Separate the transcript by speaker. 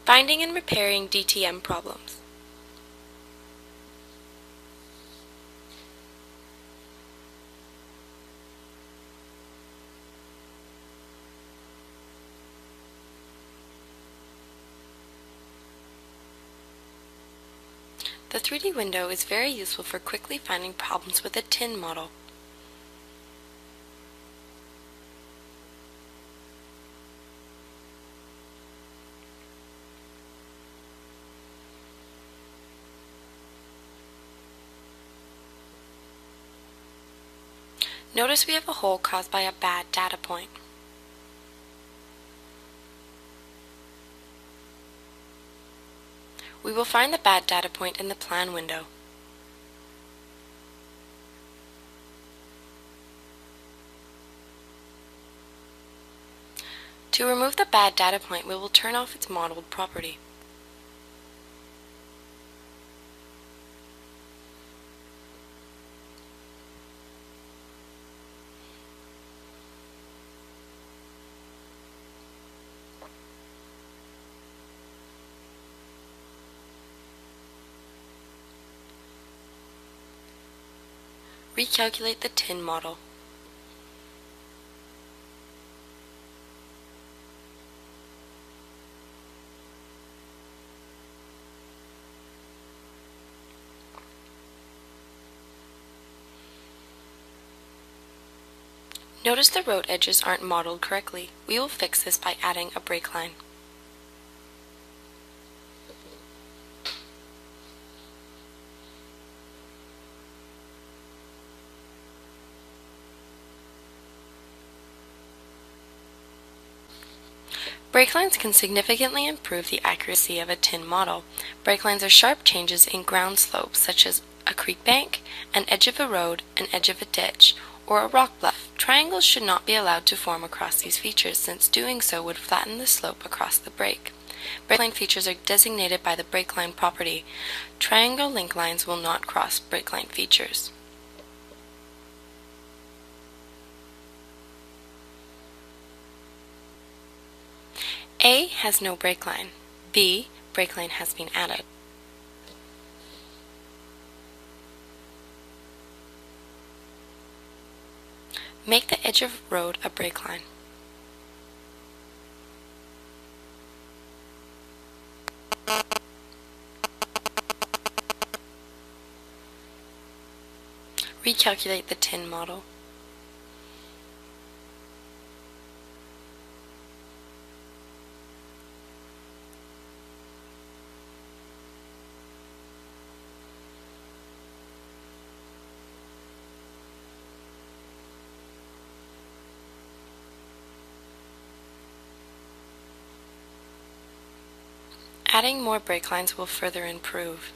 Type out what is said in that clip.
Speaker 1: Finding and repairing DTM problems. The 3D window is very useful for quickly finding problems with a tin model. Notice we have a hole caused by a bad data point. We will find the bad data point in the plan window. To remove the bad data point, we will turn off its modeled property. Recalculate the tin model. Notice the road edges aren't modeled correctly. We will fix this by adding a brake line. Brake lines can significantly improve the accuracy of a tin model. Brake lines are sharp changes in ground slopes, such as a creek bank, an edge of a road, an edge of a ditch, or a rock bluff. Triangles should not be allowed to form across these features, since doing so would flatten the slope across the brake. Brake line features are designated by the brake line property. Triangle link lines will not cross brake line features. A has no brake line. B, brake line has been added. Make the edge of road a brake line. Recalculate the tin model. Adding more brake lines will further improve.